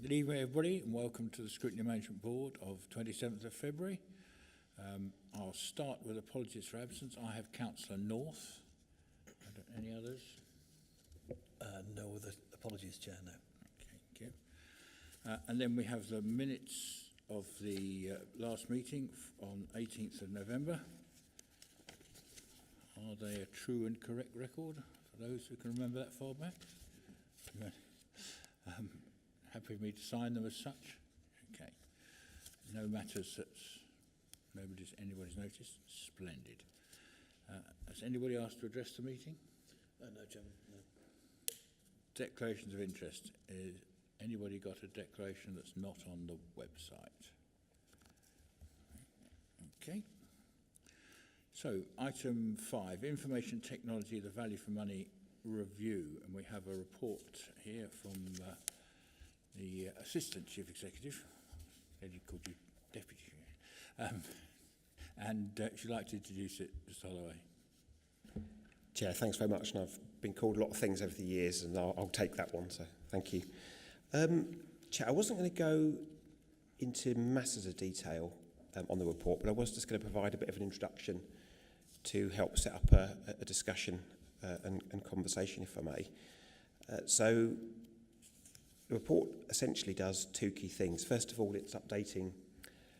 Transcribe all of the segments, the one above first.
Good evening, everybody, and welcome to the Scrutiny Management Board of 27th of February. I'll start with apologies for absence. I have Councillor North. Any others? No other apologies, Chair, no. Okay, thank you. And then we have the minutes of the last meeting on 18th of November. Are they a true and correct record for those who can remember that far back? Happy for me to sign them as such? Okay. No matters that anybody's noticed? Splendid. Has anybody asked to address the meeting? No, Chairman, no. Declarations of interest. Is anybody got a declaration that's not on the website? Okay. So, item 5, information technology, the value for money review. And we have a report here from the Assistant Chief Executive, lady called you Deputy. She'd like to introduce it, Mr. Holloway. Chair, thanks very much. And I've been called a lot of things over the years, and I'll take that one, so thank you. Chair, I wasn't going to go into masses of detail on the report, but I was just going to provide a bit of an introduction to help set up a discussion and conversation, if I may. So the report essentially does two key things. First of all, it's updating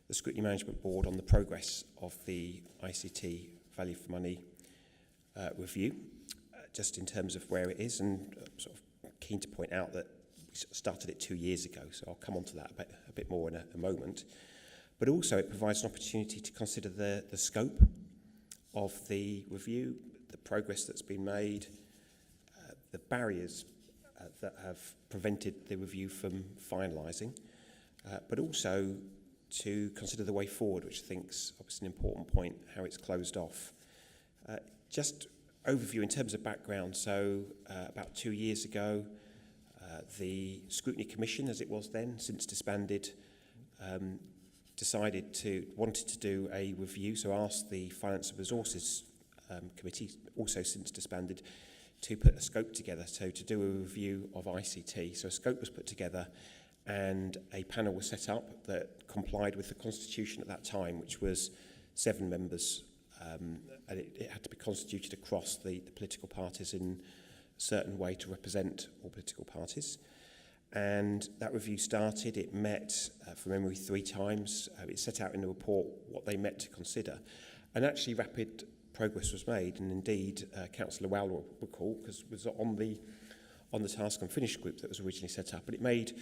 the Scrutiny Management Board on the progress of the ICT value for money review, just in terms of where it is, and sort of keen to point out that we started it 2 years ago, so I'll come on to that a bit more in a moment. But also it provides an opportunity to consider the scope of the review, the progress that's been made, the barriers that have prevented the review from finalising, but also to consider the way forward, which I think is obviously an important point, how it's closed off. Just overview in terms of background. So about 2 years ago, the Scrutiny Commission, as it was then, since disbanded, wanted to do a review, so asked the Finance and Resources Committee, also since disbanded, to put a scope together, so to do a review of ICT. So a scope was put together and a panel was set up that complied with the Constitution at that time, which was 7 members, and it had to be constituted across the political parties in a certain way to represent all political parties. And that review started. It met, from memory, 3 times. It set out in the report what they met to consider. And actually rapid progress was made, and indeed Councillor Wowell will recall, because it was on the Task and Finish group that was originally set up, and it made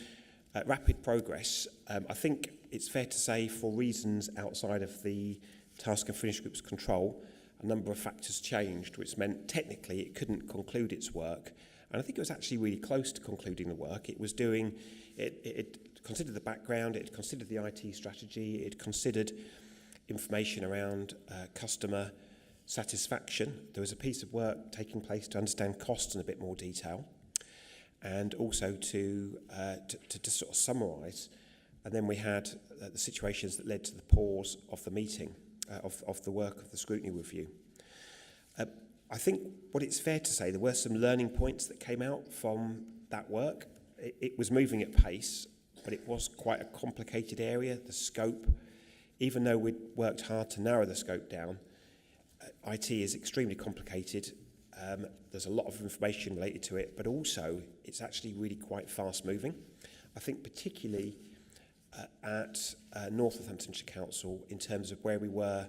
rapid progress. I think it's fair to say, for reasons outside of the Task and Finish group's control, a number of factors changed, which meant technically it couldn't conclude its work. And I think it was actually really close to concluding the work. It was doing, it considered the background, it considered the IT strategy, it considered information around customer satisfaction. There was a piece of work taking place to understand costs in a bit more detail, and also to sort of summarise. And then we had the situations that led to the pause of the meeting, of the work of the scrutiny review. I think what it's fair to say, there were some learning points that came out from that work. It was moving at pace, but it was quite a complicated area. The scope, even though we'd worked hard to narrow the scope down, IT is extremely complicated. There's a lot of information related to it, but also it's actually really quite fast moving. I think particularly at North Northamptonshire Council, in terms of where we were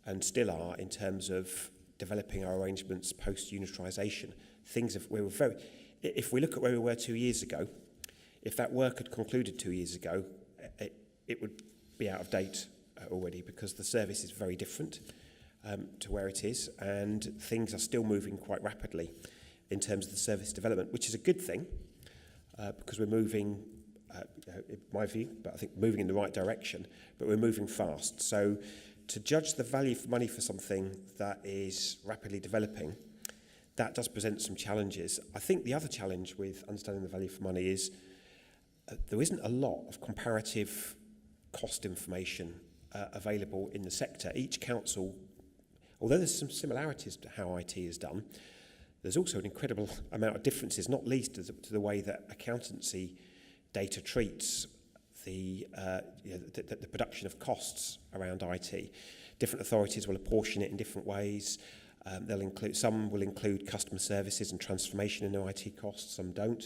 and still are in terms of developing our arrangements post-unitarisation. If we look at where we were 2 years ago, if that work had concluded 2 years ago, it would be out of date already, because the service is very different to where it is, and things are still moving quite rapidly in terms of the service development, which is a good thing, because we're moving, in my view, but I think moving in the right direction, but we're moving fast. So to judge the value for money for something that is rapidly developing, that does present some challenges. I think the other challenge with understanding the value for money is there isn't a lot of comparative cost information available in the sector. Each council, although there's some similarities to how IT is done, there's also an incredible amount of differences, not least to the way that accountancy data treats, the production of costs around IT. Different authorities will apportion it in different ways. Some will include customer services and transformation in their IT costs, some don't.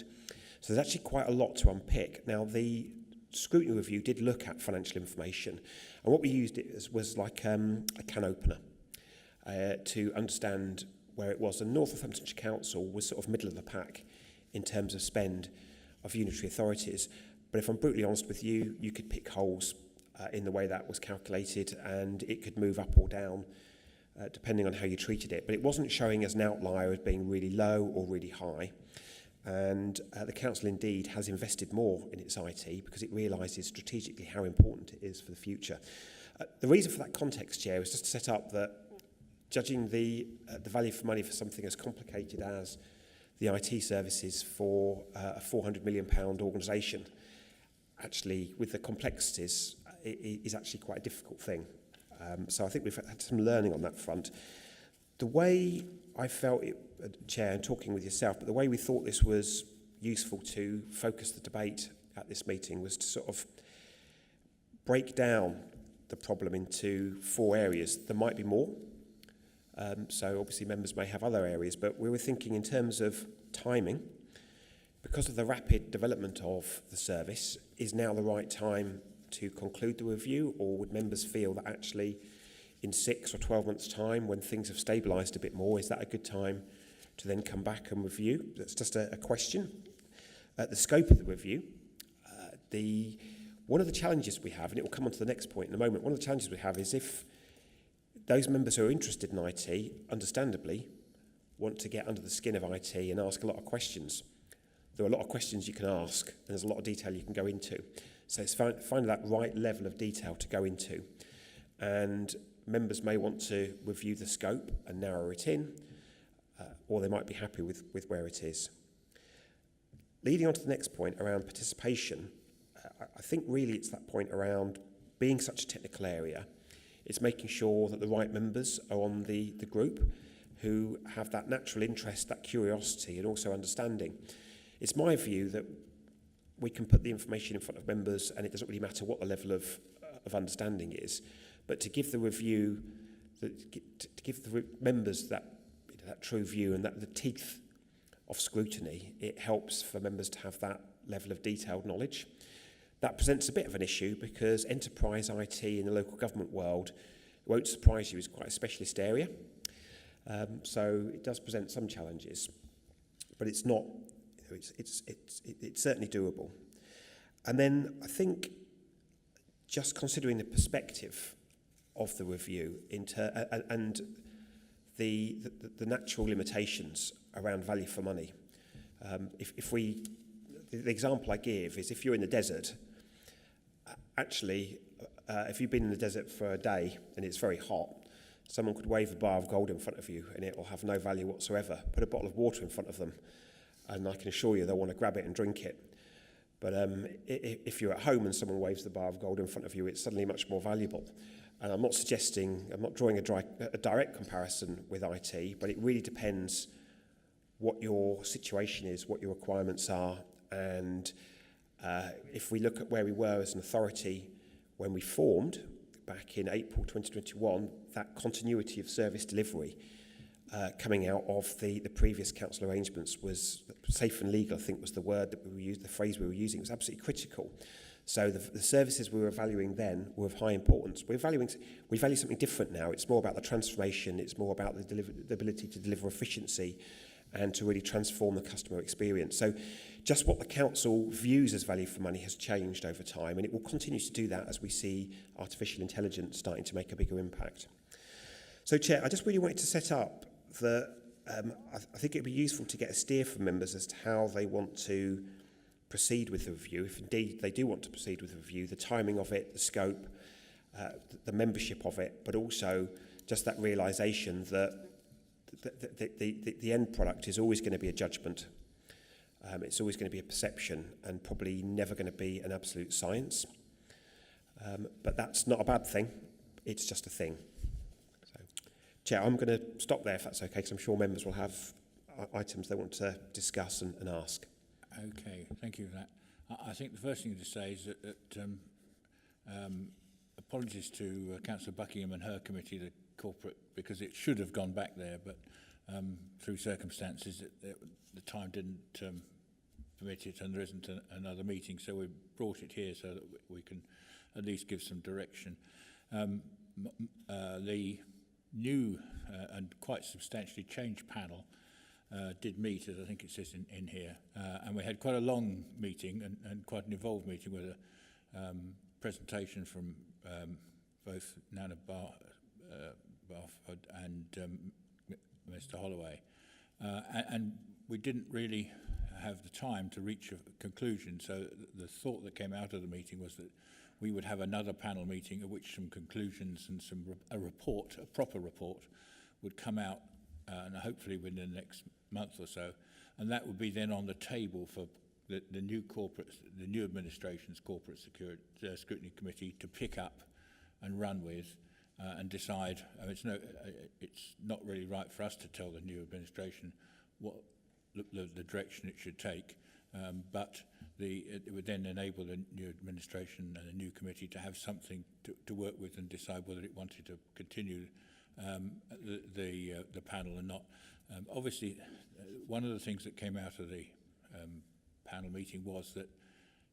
So there's actually quite a lot to unpick. Now, the Scrutiny review did look at financial information, and what we used was like a can opener to understand where it was. And North Northamptonshire Council was sort of middle of the pack in terms of spend of unitary authorities. But if I'm brutally honest with you, you could pick holes in the way that was calculated, and it could move up or down depending on how you treated it. But it wasn't showing as an outlier as being really low or really high. And the council indeed has invested more in its IT because it realises strategically how important it is for the future. The reason for that context, Chair, is just to set up that judging the value for money for something as complicated as the IT services for a £400 million organisation, actually with the complexities, is actually quite a difficult thing. So I think we've had some learning on that front. The way I felt it, Chair, and talking with yourself, but the way we thought this was useful to focus the debate at this meeting was to sort of break down the problem into 4 areas. There might be more. So obviously members may have other areas, but we were thinking in terms of timing. Because of the rapid development of the service, is now the right time to conclude the review, or would members feel that actually in 6 or 12 months' time, when things have stabilised a bit more, is that a good time to then come back and review? That's just a question. The scope of the review, one of the challenges we have, and it will come on to the next point in a moment, one of the challenges we have is if those members who are interested in IT, understandably, want to get under the skin of IT and ask a lot of questions. There are a lot of questions you can ask, and there's a lot of detail you can go into. So it's finding that right level of detail to go into. And members may want to review the scope and narrow it in, or they might be happy with where it is. Leading on to the next point around participation, I think really it's that point around being such a technical area. It's making sure that the right members are on the group who have that natural interest, that curiosity, and also understanding. It's my view that we can put the information in front of members and it doesn't really matter what the level of understanding is, but to give the review, to give the members that true view and that the teeth of scrutiny, it helps for members to have that level of detailed knowledge. That presents a bit of an issue because enterprise IT in the local government world, it won't surprise you, is quite a specialist area. So it does present some challenges, but it's not. It's certainly doable. And then I think just considering the perspective of the review and the natural limitations around value for money. The example I give is if you're in the desert, actually, if you've been in the desert for a day and it's very hot, someone could wave a bar of gold in front of you and it will have no value whatsoever. Put a bottle of water in front of them and I can assure you they'll want to grab it and drink it. But if you're at home and someone waves the bar of gold in front of you, it's suddenly much more valuable. And I'm not drawing a direct comparison with IT, but it really depends what your situation is, what your requirements are. And if we look at where we were as an authority when we formed back in April 2021, that continuity of service delivery coming out of the previous council arrangements was safe and legal, I think was the word that we used, the phrase we were using. It was absolutely critical. So the services we were valuing then were of high importance. We value something different now. It's more about the transformation. It's more about the ability to deliver efficiency and to really transform the customer experience. So just what the council views as value for money has changed over time, and it will continue to do that as we see artificial intelligence starting to make a bigger impact. So, Chair, I just really wanted to set up that I think it would be useful to get a steer from members as to how they want to proceed with the review, if indeed they do want to proceed with the review, the timing of it, the scope, the membership of it, but also just that realisation that the end product is always going to be a judgment. It's always going to be a perception and probably never going to be an absolute science. But that's not a bad thing. It's just a thing. So, Chair, I'm going to stop there if that's okay, because I'm sure members will have items they want to discuss and ask. Okay, thank you for that. I think the first thing to say is that apologies to Councillor Buckingham and her committee, the corporate, because it should have gone back there, but through circumstances the time didn't permit it, and there isn't another meeting, so we brought it here so that we can at least give some direction. The new and quite substantially changed panel did meet, as I think it says in here, and we had quite a long meeting and quite an involved meeting with a presentation from both Nana Barford and Mr. Holloway, and we didn't really have the time to reach a conclusion, so the thought that came out of the meeting was that we would have another panel meeting at which some conclusions and a proper report would come out, and hopefully within the next month or so, and that would be then on the table for the new administration's corporate scrutiny committee to pick up and run with and decide. It's not really right for us to tell the new administration what the direction it should take, but it would then enable the new administration and the new committee to have something to work with and decide whether it wanted to continue the panel or not. Obviously, one of the things that came out of the panel meeting was that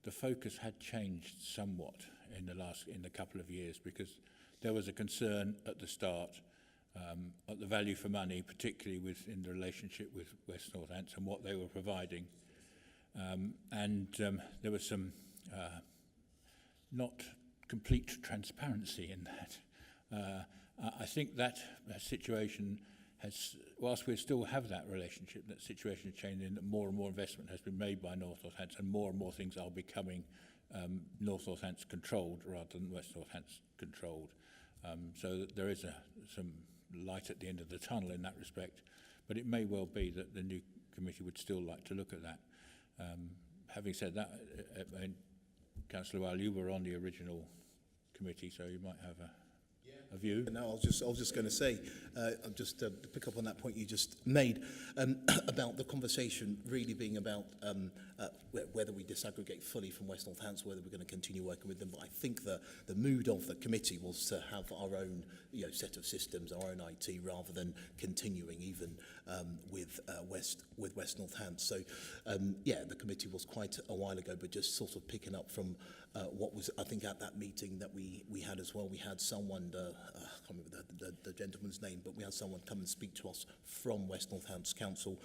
the focus had changed somewhat in the couple of years, because there was a concern at the start at the value for money, particularly in the relationship with West Northants and what they were providing. There was some not complete transparency in that. I think that situation has, whilst we still have that relationship, that situation has changed in that more and more investment has been made by North Northants, and more things are becoming North Northants controlled rather than West Northants controlled. So there is some light at the end of the tunnel in that respect, but it may well be that the new committee would still like to look at that. Having said that, Councillor Weil, you were on the original committee, so you might have a view. No, I was just going to say, just to pick up on that point you just made about the conversation really being about whether we disaggregate fully from West Northants, whether we're going to continue working with them. But I think the mood of the committee was to have our own set of systems, our own IT, rather than continuing even with West Northants. So the committee was quite a while ago, but just sort of picking up from what was, I think, at that meeting that we had as well. We had someone, I can't remember the gentleman's name, but we had someone come and speak to us from West Northants Council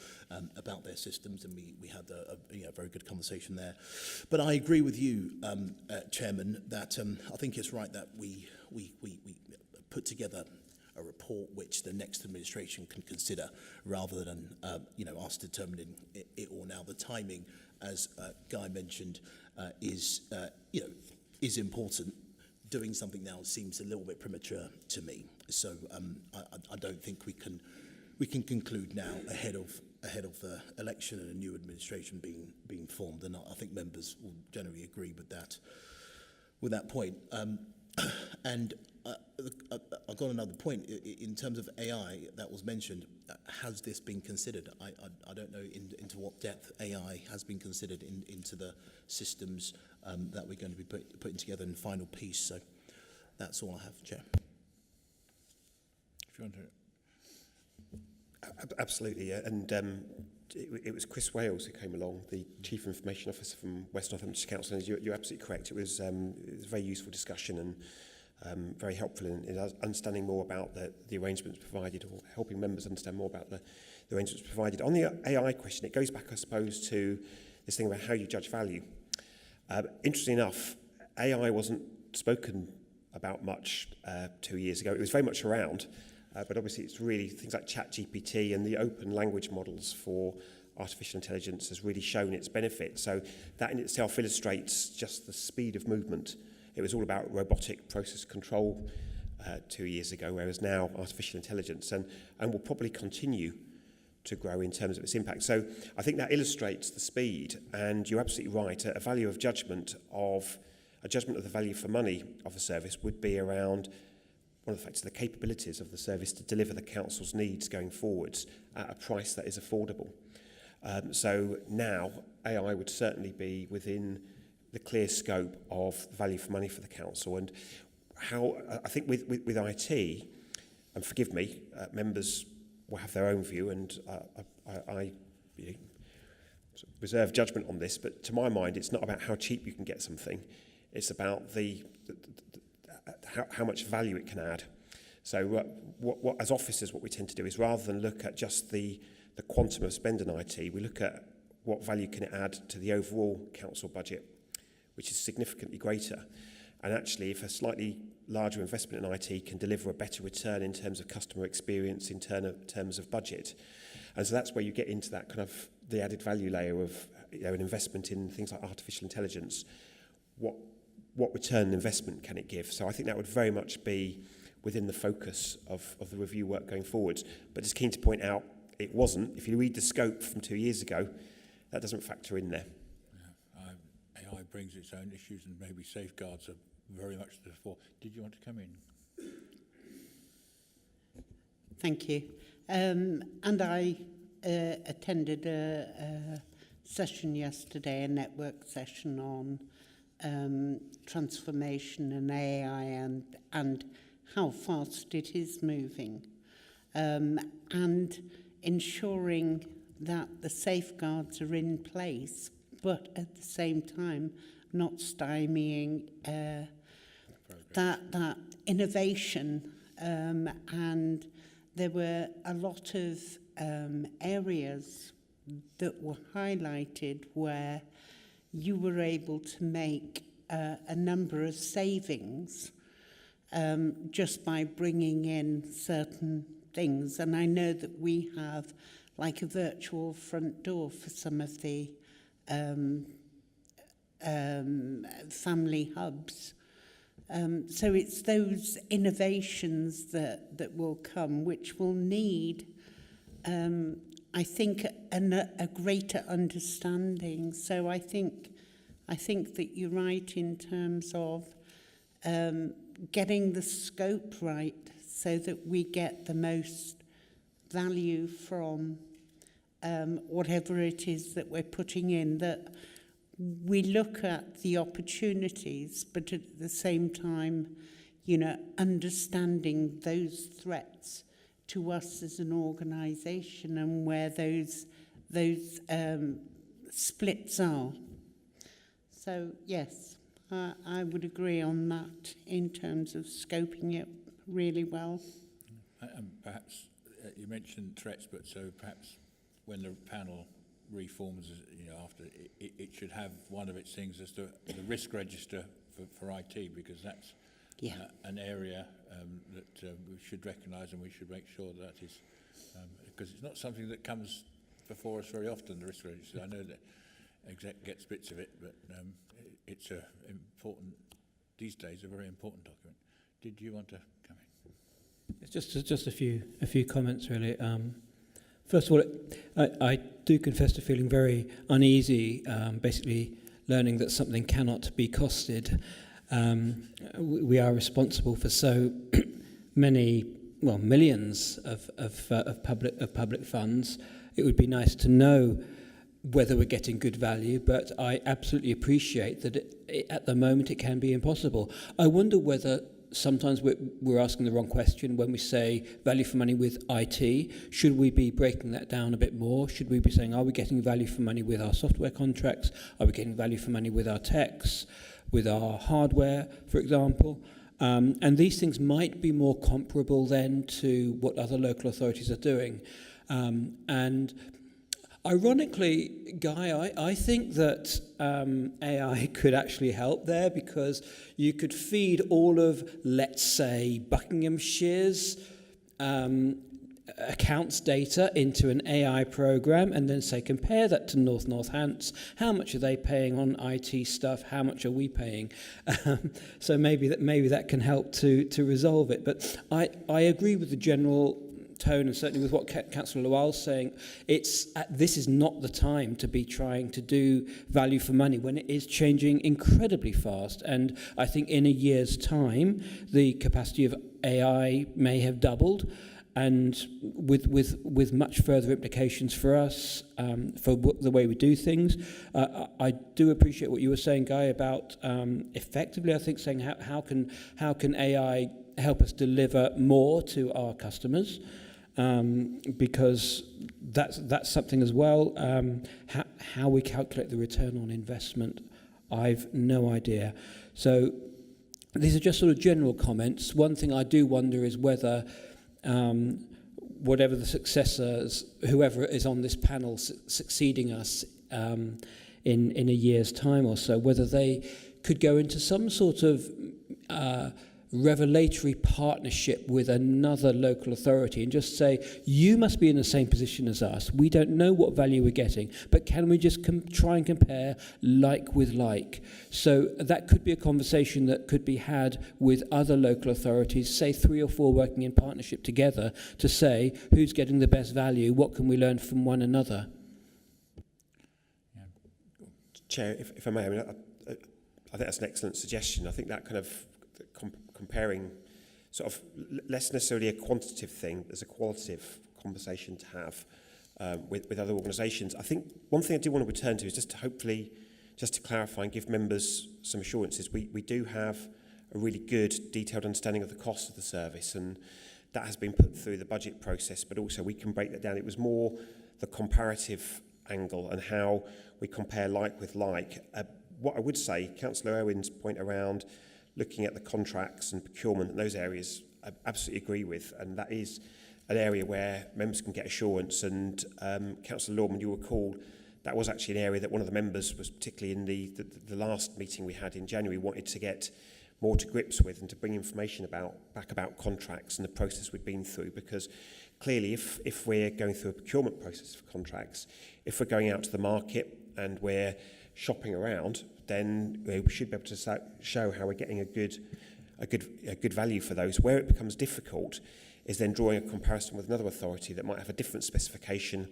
about their systems, and we had a very good conversation there. But I agree with you, Chairman, that I think it's right that we put together a report which the next administration can consider, rather than us determining it all now. The timing, as Guy mentioned, is important. Doing something now seems a little bit premature to me. So I don't think we can conclude now ahead of the election and a new administration being formed. And I think members will generally agree with that point. And I've got another point in terms of AI that was mentioned. Has this been considered? I don't know into what depth AI has been considered into the systems that we're going to be putting together in the final piece. So that's all I have, Chair. If you want to. Absolutely, yeah. And it was Chris Wales who came along, the Chief Information Officer from West Northamptonshire Council, and you're absolutely correct. It was a very useful discussion and very helpful in understanding more about the arrangements provided, or helping members understand more about the arrangements provided. On the AI question, it goes back, I suppose, to this thing about how you judge value. Interestingly enough, AI wasn't spoken about much 2 years ago. It was very much around, but obviously it's really things like ChatGPT and the open language models for artificial intelligence has really shown its benefit. So that in itself illustrates just the speed of movement. It was all about robotic process control 2 years ago, whereas now artificial intelligence, and will probably continue to grow in terms of its impact. So I think that illustrates the speed, and you're absolutely right. A value of judgment of the value for money of a service would be around one of the factors, the capabilities of the service to deliver the council's needs going forwards at a price that is affordable. So now AI would certainly be within clear scope of value for money for the council, and how I think with IT, and forgive me, members will have their own view, and I you know, sort of reserve judgment on this, but to my mind, it's not about how cheap you can get something, it's about how much value it can add. So what as officers, what we tend to do is, rather than look at just the quantum of spend in IT, we look at what value can it add to the overall council budget, which is significantly greater. And actually, if a slightly larger investment in IT can deliver a better return in terms of customer experience, in terms of budget. And so that's where you get into that kind of the added value layer of, you know, an investment in things like artificial intelligence. What return on investment can it give? So I think that would very much be within the focus of the review work going forwards. But just keen to point out, it wasn't. If you read the scope from 2 years ago, that doesn't factor in there. Yeah, AI brings its own issues, and maybe safeguards are very much to the fore. Did you want to come in? Thank you. And I attended a session yesterday, a network session on transformation and AI and how fast it is moving, and ensuring that the safeguards are in place, but at the same time not stymieing that innovation. And there were a lot of areas that were highlighted where you were able to make a number of savings just by bringing in certain things. And I know that we have like a virtual front door for some of the family hubs. So it's those innovations that will come, which will need, I think, a greater understanding. So I think that you're right in terms of getting the scope right, so that we get the most value from whatever it is that we're putting in, that we look at the opportunities, but at the same time, you know, understanding those threats to us as an organisation and where those splits are. So yes, I would agree on that in terms of scoping it really well. And perhaps you mentioned threats, but so perhaps when the panel reforms, you know, after it should have one of its things as to the risk register for IT, because that's an area that we should recognise, and we should make sure that is, because it's not something that comes before us very often, the risk register. I know that exec gets bits of it, but it's a important, these days, a very important document. Did you want to come in? It's just a few comments, really. First of all, I do confess to feeling very uneasy, basically learning that something cannot be costed. We are responsible for so many, well, millions of public funds. It would be nice to know whether we're getting good value, but I absolutely appreciate that at the moment it can be impossible. I wonder whether sometimes we're asking the wrong question when we say value for money with IT. Should we be breaking that down a bit more? Should we be saying, are we getting value for money with our software contracts? Are we getting value for money with our techs, with our hardware, for example? And these things might be more comparable then to what other local authorities are doing. And ironically, Guy, I think that AI could actually help there, because you could feed all of, let's say, Buckinghamshire's accounts data into an AI program and then say, compare that to Northants. How much are they paying on IT stuff? How much are we paying? So maybe that can help to resolve it. But I agree with the general tone, and certainly with what Councillor Lowell's saying. This is not the time to be trying to do value for money when it is changing incredibly fast. And I think in a year's time, the capacity of AI may have doubled. and with much further implications for us, for the way we do things. I do appreciate what you were saying, Guy, about effectively, I think, saying how can AI help us deliver more to our customers, because that's something as well. How we calculate the return on investment, I've no idea. So these are just sort of general comments. One thing I do wonder is whether whatever the successors, whoever is on this panel succeeding us in a year's time or so, whether they could go into some sort of revelatory partnership with another local authority and just say, you must be in the same position as us. We don't know what value we're getting, but can we just try and compare like with like? So that could be a conversation that could be had with other local authorities, say 3 or 4 working in partnership together, to say who's getting the best value, what can we learn from one another? Chair, if I may, I think that's an excellent suggestion. I think that kind of comparing sort of less necessarily a quantitative thing, there's a qualitative conversation to have with other organisations. I think one thing I do want to return to is just to hopefully, just to clarify and give members some assurances. We do have a really good detailed understanding of the cost of the service, and that has been put through the budget process, but also we can break that down. It was more the comparative angle and how we compare like with like. What I would say, Councillor Irwin's point around looking at the contracts and procurement and those areas, I absolutely agree with, and that is an area where members can get assurance. And Councillor Lorman, you recall, that was actually an area that one of the members was particularly in the last meeting we had in January wanted to get more to grips with and to bring information back about contracts and the process we've been through, because clearly if we're going through a procurement process for contracts, if we're going out to the market and we're shopping around, then we should be able to show how we're getting a good value for those. Where it becomes difficult is then drawing a comparison with another authority that might have a different specification.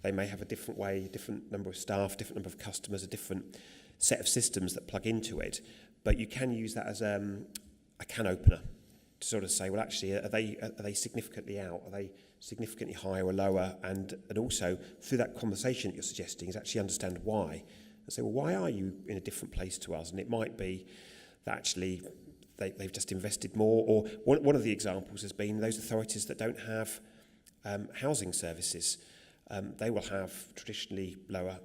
They may have a different way, a different number of staff, different number of customers, a different set of systems that plug into it. But you can use that as a can opener to sort of say, well, actually, are they significantly out? Are they significantly higher or lower? And also through that conversation that you're suggesting is actually understand why. And say, well, why are you in a different place to us? And it might be that actually they've just invested more. Or one of the examples has been those authorities that don't have housing services. They will have traditionally lower,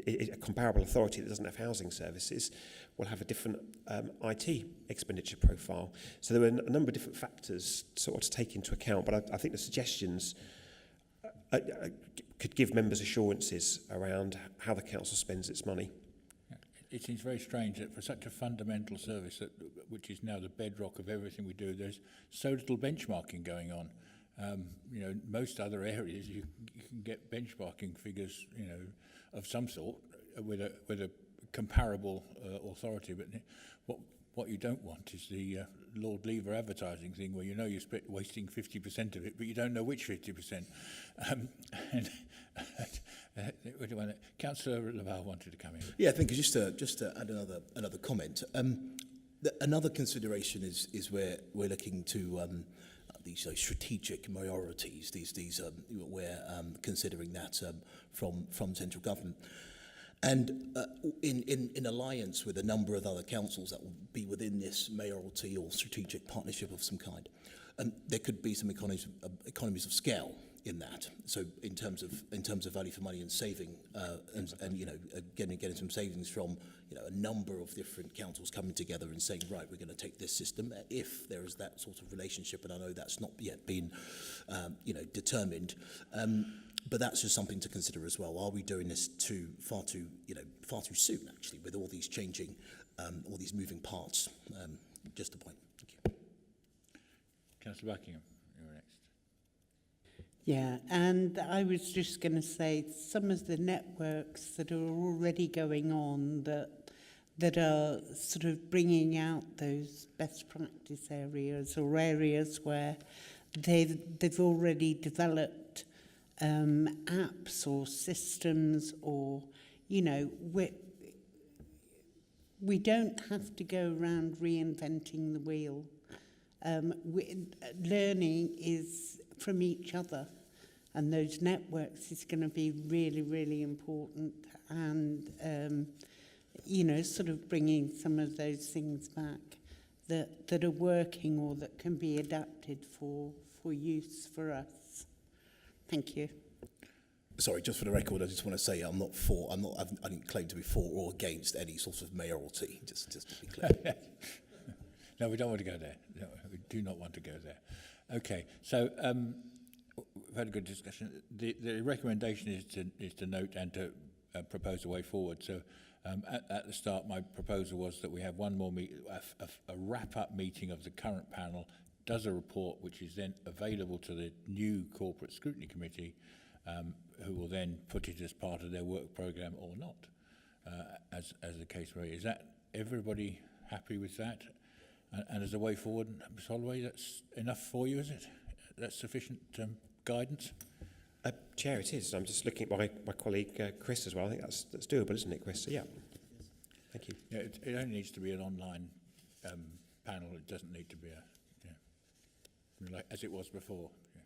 a comparable authority that doesn't have housing services will have a different IT expenditure profile. So there are a number of different factors sort of to take into account. But I think the suggestions could give members assurances around how the council spends its money. It seems very strange that for such a fundamental service, which is now the bedrock of everything we do, there's so little benchmarking going on. Most other areas you can get benchmarking figures, of some sort with a comparable authority. But what you don't want is the Lord Lever advertising thing, where you're wasting 50% of it, but you don't know which 50%. Councillor Laval wanted to come in. Yeah, I think just to add another comment. Another consideration is where we're looking to these strategic priorities. We're considering that from central government. And in alliance with a number of other councils that will be within this mayoralty or strategic partnership of some kind, there could be some economies of scale in that. So in terms of value for money and saving, getting some savings from a number of different councils coming together and saying, right, we're going to take this system. If there is that sort of relationship, and I know that's not yet been determined. But that's just something to consider as well. Are we doing this far too soon, actually, with all these changing, all these moving parts? Just a point. Thank you. Councillor Buckingham, you're next. Yeah, and I was just going to say some of the networks that are already going on that are sort of bringing out those best practice areas or areas where they've already developed apps or systems, or we don't have to go around reinventing the wheel. Learning is from each other. And those networks is going to be really, really important. And, you know, sort of bringing some of those things back that are working or that can be adapted for use for us. Thank you. Sorry, just for the record, I just want to say I didn't claim to be for or against any sort of mayoralty, just to be clear. No, we don't want to go there. No, we do not want to go there. Okay, so we've had a good discussion. The recommendation is to note and to propose a way forward. So at the start, my proposal was that we have one more a wrap-up meeting of the current panel, does a report which is then available to the new Corporate Scrutiny Committee, who will then put it as part of their work programme or not, as the case may be. Is that everybody happy with that? And as a way forward, Ms. Holloway, that's enough for you, is it? That's sufficient guidance? Chair, it is. I'm just looking at my colleague Chris as well. I think that's doable, isn't it, Chris? So, yeah. Thank you. Yeah, it only needs to be an online panel. It doesn't need to be like as it was before. Yeah.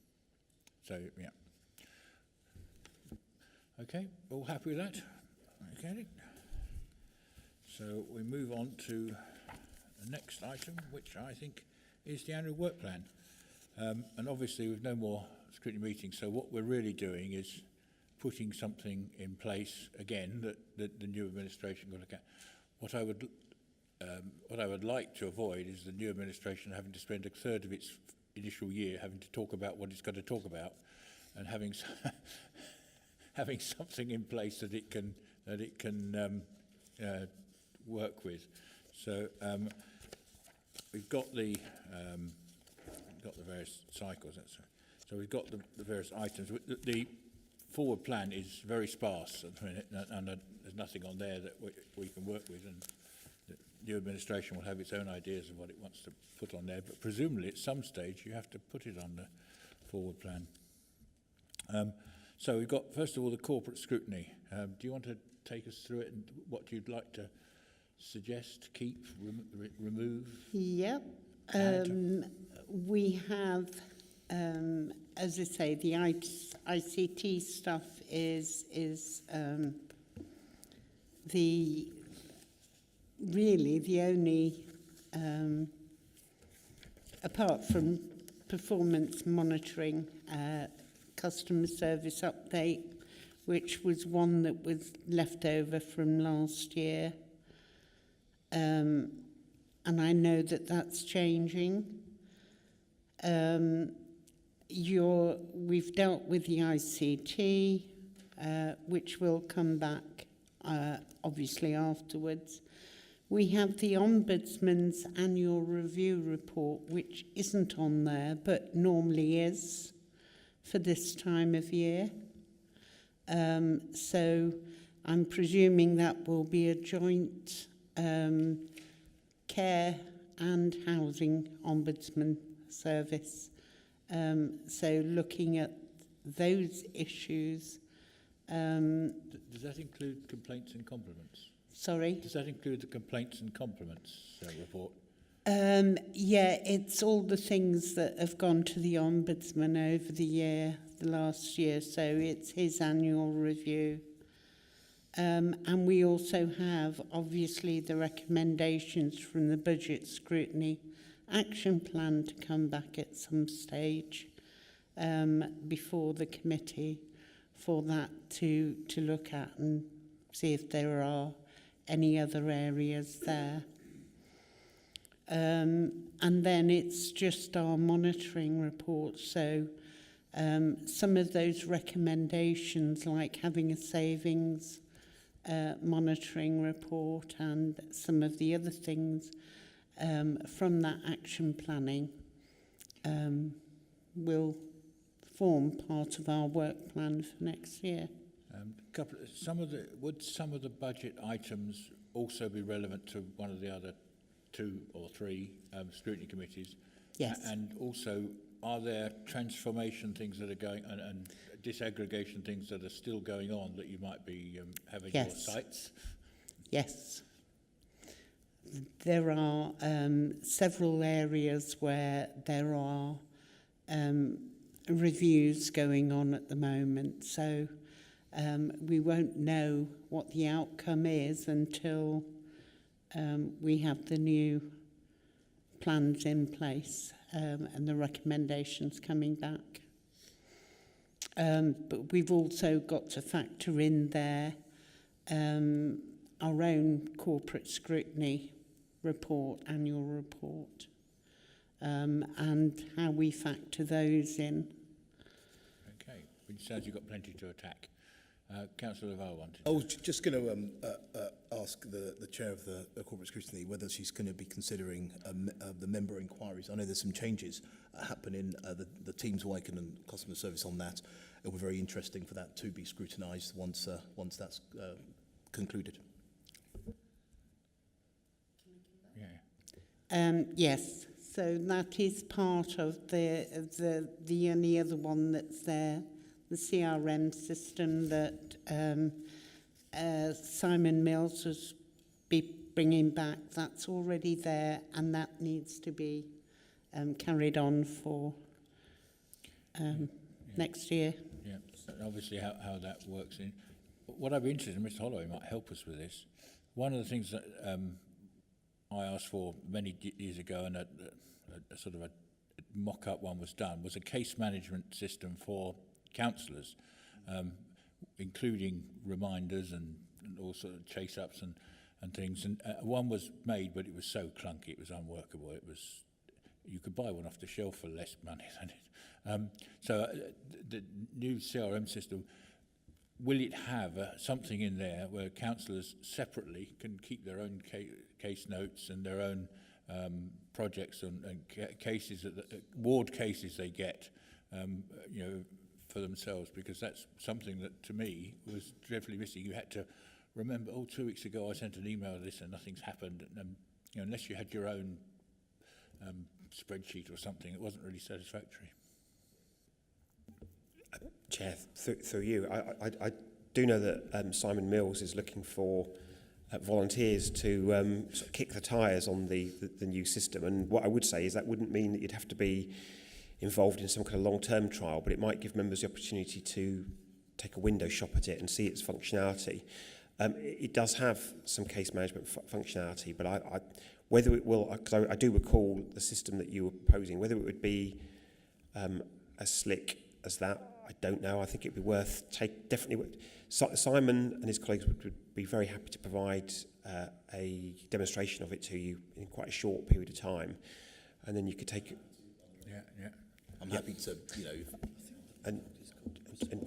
So, yeah. Okay, all happy with that? Okay. So we move on to the next item, which I think is the annual work plan. And obviously we've no more scrutiny meetings, so what we're really doing is putting something in place again that the new administration will look at. What I would like to avoid is the new administration having to spend a third of its initial year having to talk about what it's going to talk about, and having having something in place that it can work with. So we've got the various cycles. So we've got the various items. The forward plan is very sparse at the minute, and there's nothing on there that we can work with, and the new administration will have its own ideas of what it wants to put on there, but presumably at some stage you have to put it on the forward plan. So we've got, first of all, the corporate scrutiny. Do you want to take us through it and what you'd like to suggest, keep, remove? Yep. We have, as I say, the ICT stuff is really the only, apart from performance monitoring, customer service update, which was one that was left over from last year. And I know that that's changing. We've dealt with the ICT, which will come back obviously afterwards. We have the Ombudsman's annual review report, which isn't on there, but normally is for this time of year. So I'm presuming that will be a joint care and housing ombudsman service. So looking at those issues. Does that include complaints and compliments? Sorry? Does that include the complaints and compliments report? Yeah, it's all the things that have gone to the Ombudsman over the last year, so it's his annual review. And we also have, obviously, the recommendations from the Budget Scrutiny Action Plan to come back at some stage before the committee for that to look at and see if there are any other areas there. And then it's just our monitoring report. So some of those recommendations, like having a savings monitoring report and some of the other things from that action planning will form part of our work plan for next year. Would some of the budget items also be relevant to one of the other 2 or 3 scrutiny committees? Yes. And also, are there transformation things that are going and disaggregation things that are still going on that you might be having your sights? Yes. There are several areas where there are reviews going on at the moment, so we won't know what the outcome is until we have the new plans in place and the recommendations coming back. But we've also got to factor in there our own corporate scrutiny report, annual report, and how we factor those in. Okay, which sounds you've got plenty to attack. Councillor Laval wanted. I was just going to ask the chair of the corporate scrutiny whether she's going to be considering the member inquiries. I know there's some changes happening. The team's working on customer service on that. It will be very interesting for that to be scrutinised once that's concluded. Yeah. Yes, so that is part of the only other one that's there, the CRM system that Simon Mills was bringing back. That's already there, and that needs to be carried on for next year. Yeah, so obviously how that works in. What I'd be interested in, Mr. Holloway might help us with this. One of the things that I asked for many years ago, and a sort of a mock-up one was done, was a case management system for councillors, including reminders and all sort of chase-ups and things. And one was made, but it was so clunky, it was unworkable. It was, you could buy one off the shelf for less money than it. So the new CRM system, will it have something in there where councillors separately can keep their own case notes and their own projects and cases, ward cases they get, you know, for themselves? Because that's something that, to me, was dreadfully missing. You had to remember, 2 weeks ago I sent an email to this and nothing's happened. And you know, unless you had your own spreadsheet or something, it wasn't really satisfactory. Chair, through you, I do know that Simon Mills is looking for volunteers to sort of kick the tyres on the new system. And what I would say is that wouldn't mean that you'd have to be involved in some kind of long-term trial, but it might give members the opportunity to take a window shop at it and see its functionality. It does have some case management functionality, but I whether it will, because I do recall the system that you were proposing, whether it would be as slick as that, I don't know. I think it'd be worth definitely. Simon and his colleagues would be very happy to provide a demonstration of it to you in quite a short period of time, and then you could take it. Yeah. I'm happy to, you know.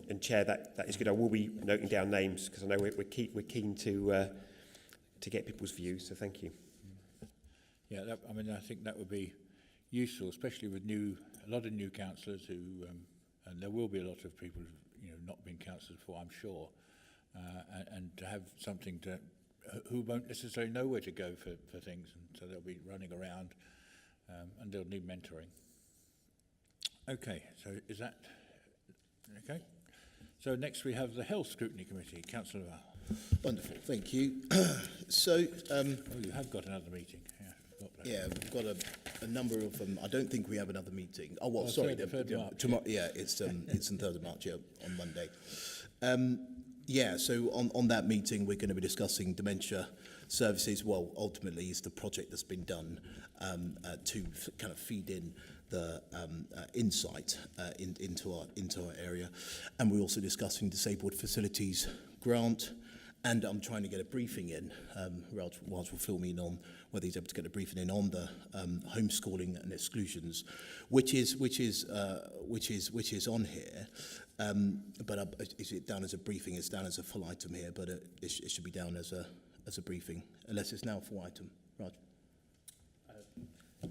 And Chair, that is good. I will be noting down names because I know we're keen to get people's views. So thank you. Yeah, I mean, I think that would be useful, especially with a lot of new councillors who, and there will be a lot of people who've, you know, not been councillors before, I'm sure, and to have something who won't necessarily know where to go for things, and so they'll be running around, and they'll need mentoring. Okay, so is that okay? So next we have the Health Scrutiny Committee. Councillor Val. Wonderful, thank you. So, you have got another meeting. yeah, we've got a number of them. I don't think we have another meeting. Oh, well, sorry. Third March. Tomorrow, yeah, it's on 3rd of March, yeah, on Monday. Yeah, so on that meeting, we're going to be discussing dementia services. Well, ultimately, it's the project that's been done to kind of feed in the insight into our area. And we're also discussing disabled facilities grant. And I'm trying to get a briefing in. Raj will fill me in on whether he's able to get a briefing in on the homeschooling and exclusions, which is on here. But is it down as a briefing? It's down as a full item here, but it should be down as a briefing, unless it's now a full item. Raj.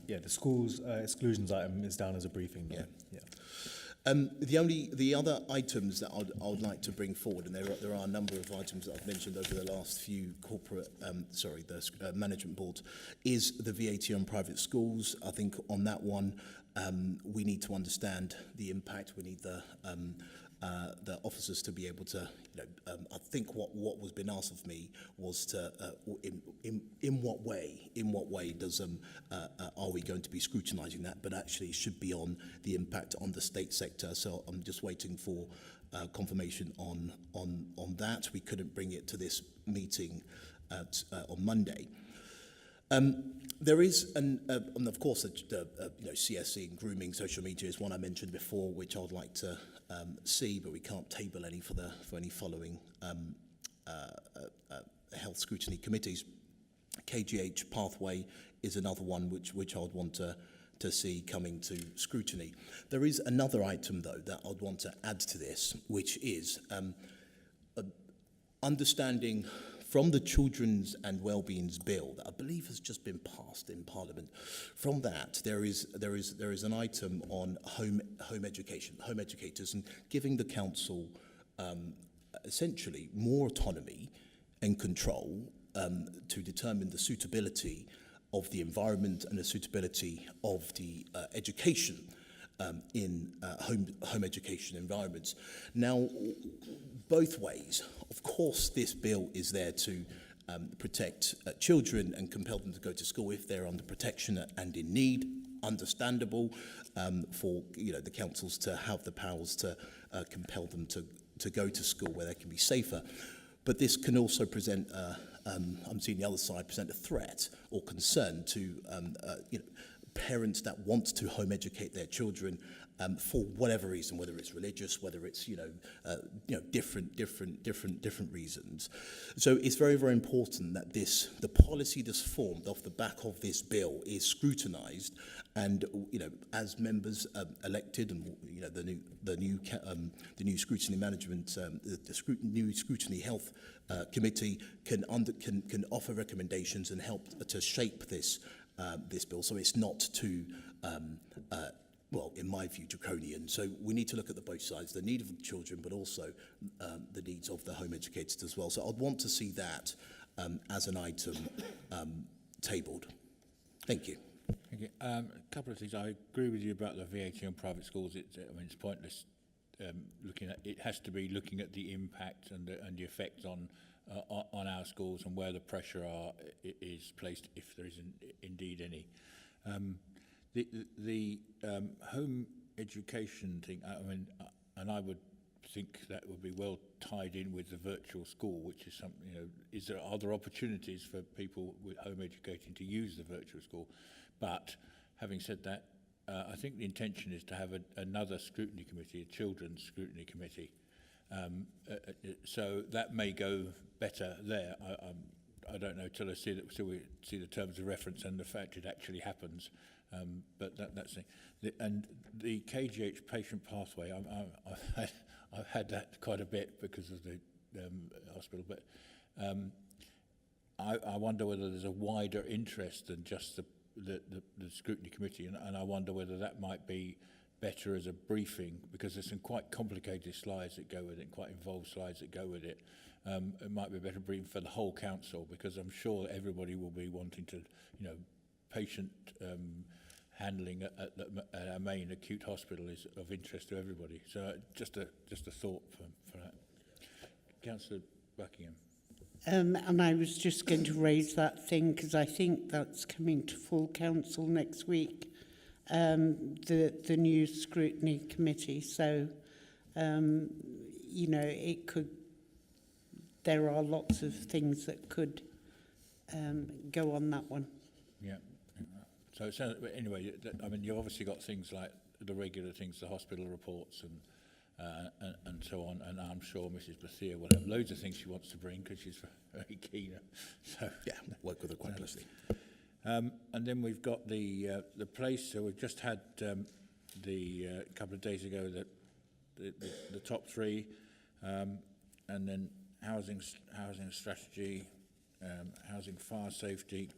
Yeah, the school's exclusions item is down as a briefing. Yeah. Yeah. The other items that I'd like to bring forward, and there are a number of items that I've mentioned over the last few management boards, is the VAT on private schools. I think on that one, we need to understand the impact. We need the the officers to be able to, I think what was been asked of me was to, in what way does are we going to be scrutinising that? But actually, it should be on the impact on the state sector. So I'm just waiting for confirmation on that. We couldn't bring it to this meeting on Monday. There is, and of course, CSC and grooming, social media is one I mentioned before, which I would like to see, but we can't table any for any following health scrutiny committees. KGH pathway is another one which I would want to see coming to scrutiny. There is another item though that I'd want to add to this, which is understanding from the Children's and Wellbeing's Bill that I believe has just been passed in Parliament. From that, there is an item on home education, home educators, and giving the council essentially more autonomy and control to determine the suitability of the environment and the suitability of the education in home education environments. Now, both ways. Of course, this bill is there to protect children and compel them to go to school if they're under protection and in need. Understandable for the councils to have the powers to compel them to go to school where they can be safer. But this can also present, I'm seeing the other side, present a threat or concern to parents that want to home educate their children for whatever reason, whether it's religious, whether it's different reasons. So it's very, very important that the policy that's formed off the back of this bill is scrutinised, and as members elected, and the new scrutiny management, new scrutiny health committee can offer recommendations and help to shape this bill, so it's not too, well, in my view, draconian. So we need to look at both sides, the need of the children, but also the needs of the home educators as well. So I'd want to see that as an item tabled. Thank you. Thank you. A couple of things. I agree with you about the VAT on private schools. It's pointless looking at. It has to be looking at the impact and the effect on our schools and where the pressure is placed, if there is indeed any. The home education thing, and I would think that would be well tied in with the virtual school, which is something, are there opportunities for people with home educating to use the virtual school? But having said that, I think the intention is to have another scrutiny committee, a children's scrutiny committee. So that may go better there. I don't know till we see the terms of reference and the fact it actually happens. But that's it. And the KGH patient pathway, I've had that quite a bit because of the hospital. But I wonder whether there's a wider interest than just the scrutiny committee, and I wonder whether that might be better as a briefing, because there's some quite complicated slides that go with it, quite involved slides that go with it. It might be a better briefing for the whole council, because I'm sure everybody will be wanting to, patient handling at our main acute hospital is of interest to everybody. So just a thought for that. Councillor Buckingham. And I was just going to raise that thing because I think that's coming to full council next week, the new scrutiny committee. So, it could, there are lots of things that could go on that one. Yeah. So it sounds, anyway, you've obviously got things like the regular things, the hospital reports and so on, and I'm sure Mrs. Bethia will have loads of things she wants to bring because she's very keen. So yeah, work with her quite closely. And then we've got the place. So we've just had the couple of days ago the top three, and then housing strategy. Housing fire safety,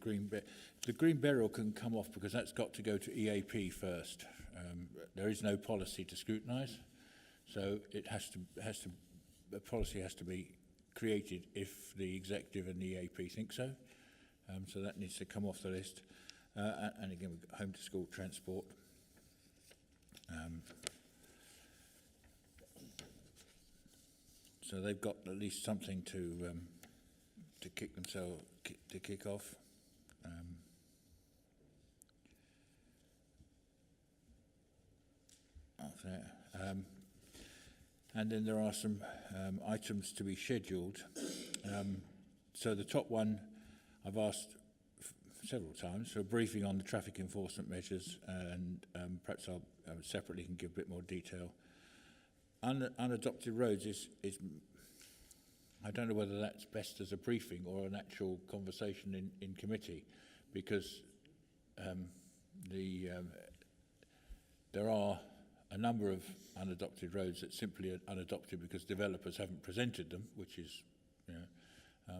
the green burial can come off because that's got to go to EAP first. There is no policy to scrutinise, so it has to a policy has to be created if the executive and the EAP think so. So that needs to come off the list. And again, we've got home to school transport. so they've got at least something to kick off. After that. And then there are some items to be scheduled. So the top one, I've asked several times for a briefing on the traffic enforcement measures, and perhaps I'll separately can give a bit more detail. Unadopted roads is I don't know whether that's best as a briefing or an actual conversation in committee, because there are a number of unadopted roads that simply are unadopted because developers haven't presented them, which is,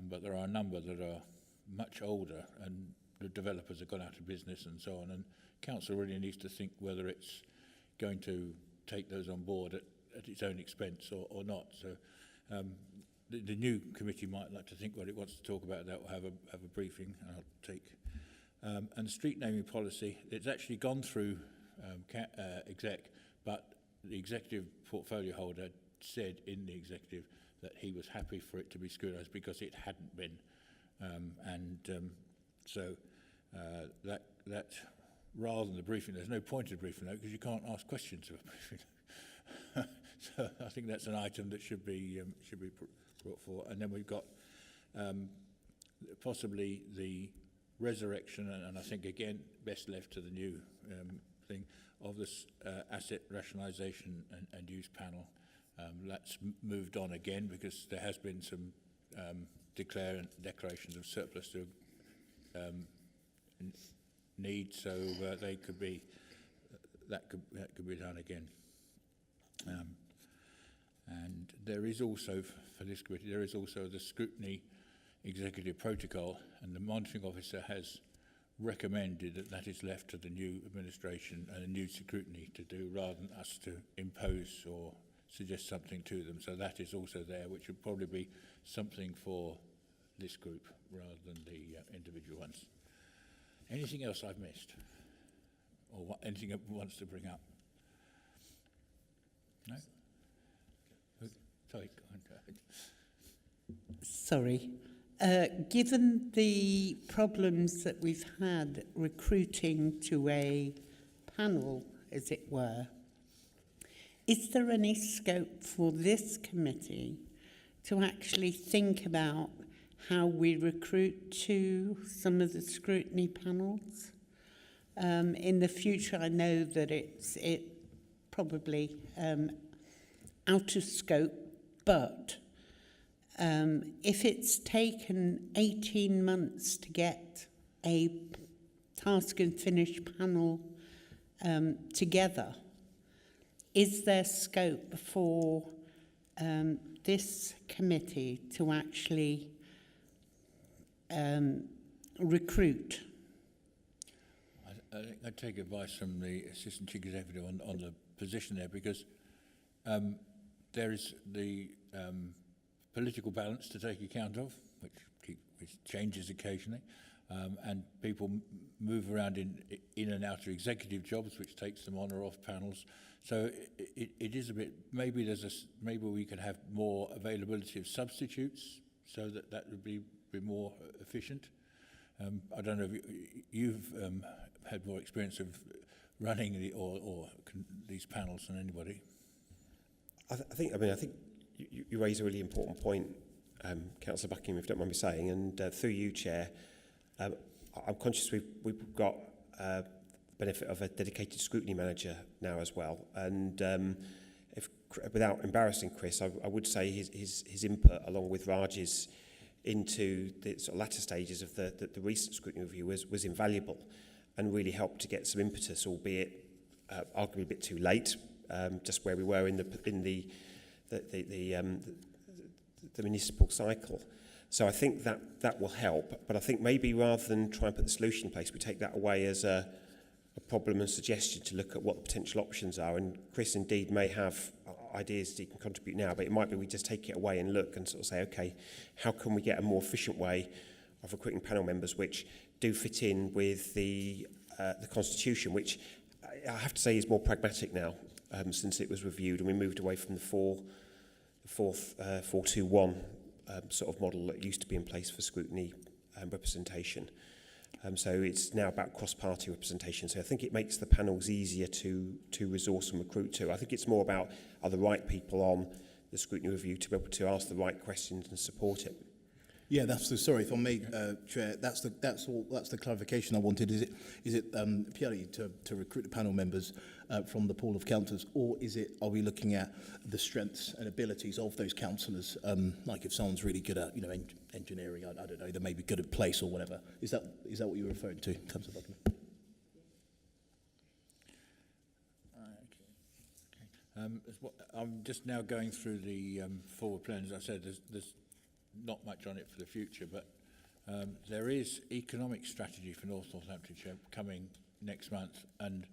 but there are a number that are much older and the developers have gone out of business and so on, and council really needs to think whether it's going to take those on board at its own expense or not. So the new committee might like to think what it wants to talk about that, or have a briefing. I'll take and street naming policy. It's actually gone through exec, but the executive portfolio holder said in the executive that he was happy for it to be scrutinised because it hadn't been, so that rather than the briefing, there's no point in briefing note because you can't ask questions of a briefing. So I think that's an item that should be brought forward. And then we've got possibly the resurrection, and I think again best left to the new thing of this asset rationalisation and use panel. That's moved on again because there has been some declarations of surplus to need, so they could be that could be done again. And there is also, for this committee, there is also the scrutiny executive protocol, and the monitoring officer has recommended that that is left to the new administration and the new scrutiny to do, rather than us to impose or suggest something to them. So that is also there, which would probably be something for this group rather than the individual ones. Anything else I've missed? Or anything it wants to bring up? No? Sorry, go on. Sorry. Given the problems that we've had recruiting to a panel, as it were, is there any scope for this committee to actually think about how we recruit to some of the scrutiny panels? In the future, I know that it's probably out of scope, but if it's taken 18 months to get a task and finish panel together, is there scope for this committee to actually recruit? I think I'd take advice from the Assistant Chief Executive on the position there, because there is the political balance to take account of, which changes occasionally, and people move around in and out of executive jobs, which takes them on or off panels. So it is a bit, maybe we could have more availability of substitutes, so that would be more efficient. I don't know if you've had more experience of running these panels than anybody. I think you raise a really important point, Councillor Buckingham, if you don't mind me saying, and through you, Chair, I'm conscious we've got the benefit of a dedicated scrutiny manager now as well, and if without embarrassing Chris, I would say his input along with Raj's into the sort of latter stages of the recent scrutiny review was invaluable, and really helped to get some impetus, albeit arguably a bit too late, just where we were in the municipal cycle. So I think that will help, but I think maybe rather than try and put the solution in place, we take that away as a problem and suggestion to look at what the potential options are. And Chris indeed may have ideas that he can contribute now, but it might be we just take it away and look and sort of say, okay, how can we get a more efficient way of recruiting panel members which do fit in with the Constitution, which I have to say is more pragmatic now, since it was reviewed and we moved away from the 4 the 421 sort of model that used to be in place for scrutiny representation. So it's now about cross-party representation. So I think it makes the panels easier to resource and recruit to. I think it's more about are the right people on the scrutiny review to be able to ask the right questions and support it. Yeah, that's the, sorry if I may, Chair, that's the clarification I wanted. Is it purely to recruit the panel members from the pool of councillors, or are we looking at the strengths and abilities of those councillors? Like if someone's really good at, engineering, I don't know, they may be good at place or whatever. Is that what you were referring to in terms of document? I'm just now going through the forward plans. As I said, there's not much on it for the future, but there is economic strategy for North Northamptonshire coming next month, and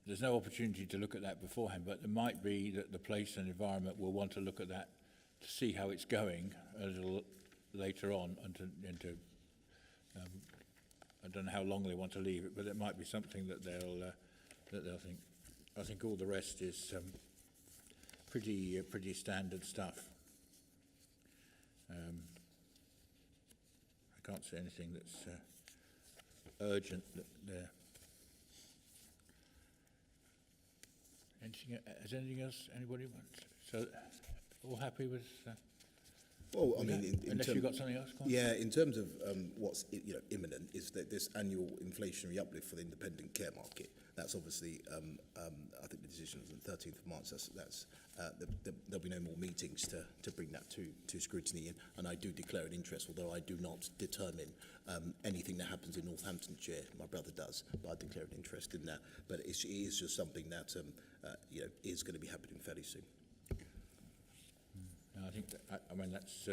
there's no opportunity to look at that beforehand, but there might be that the place and environment will want to look at that to see how it's going a little later on, and I don't know how long they want to leave it, but it might be something that they'll think. I think all the rest is pretty standard stuff. I can't see anything that's urgent there. Has anything else anybody wants? So, all happy with? Well, I mean, unless you've got something else. Yeah, in terms of what's imminent is that this annual inflationary uplift for the independent care market. That's obviously, I think the decision was on the 13th of March. There'll be no more meetings to bring that to scrutiny in, and I do declare an interest, although I do not determine anything that happens in Northamptonshire. My brother does, but I declare an interest in that. But it is just something that is going to be happening fairly soon. I think that's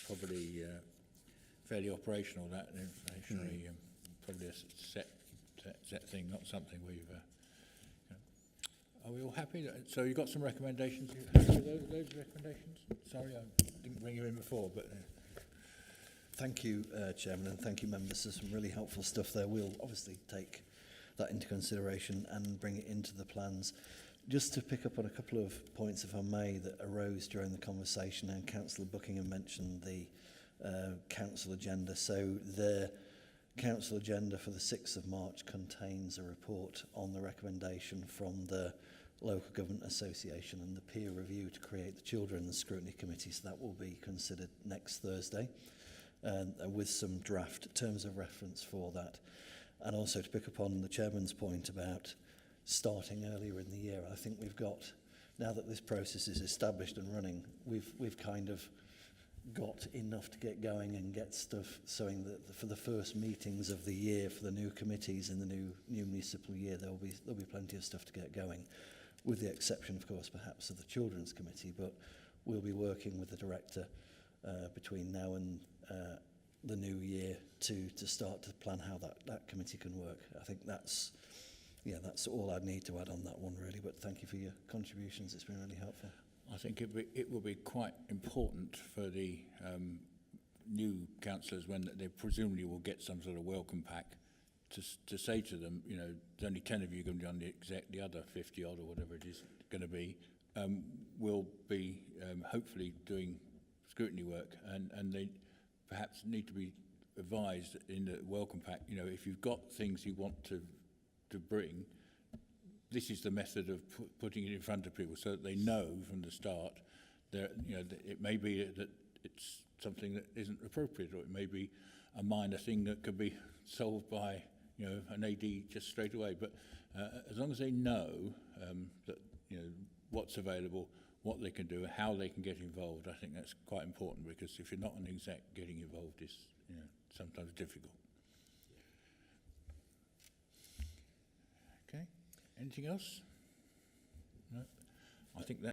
probably fairly operational. That inflationary, probably a set thing, not something we've. Are we all happy? So you got some recommendations. You happy with those recommendations? Sorry, I didn't bring you in before, but. Thank you, Chairman, and thank you, members. There's some really helpful stuff there. We'll obviously take that into consideration and bring it into the plans. Just to pick up on a couple of points, if I may, that arose during the conversation, and Councillor Buckingham mentioned the council agenda. So the council agenda for the 6th of March contains a report on the recommendation from the Local Government Association and the peer review to create the Children's Scrutiny Committee. So that will be considered next Thursday with some draft terms of reference for that. And also to pick up on the Chairman's point about starting earlier in the year. I think we've got, now that this process is established and running, we've kind of got enough to get going and get stuff showing that for the first meetings of the year for the new committees in the new municipal year, there'll be plenty of stuff to get going, with the exception, of course, perhaps of the Children's Committee. But we'll be working with the director between now and the new year to start to plan how that committee can work. I think that's all I'd need to add on that one, really. But thank you for your contributions. It's been really helpful. I think it will be quite important for the new councillors when they presumably will get some sort of welcome pack to say to them, there's only 10 of you going to be on the exec, the other 50 odd or whatever it is going to be, will be hopefully doing scrutiny work, and they perhaps need to be advised in the welcome pack, if you've got things you want to bring, this is the method of putting it in front of people so that they know from the start that, it may be that it's something that isn't appropriate, or it may be a minor thing that could be solved by, an AD just straight away. But as long as they know that, what's available, what they can do, how they can get involved, I think that's quite important, because if you're not an exec, getting involved is, sometimes difficult. Okay. Anything else? No. I think that.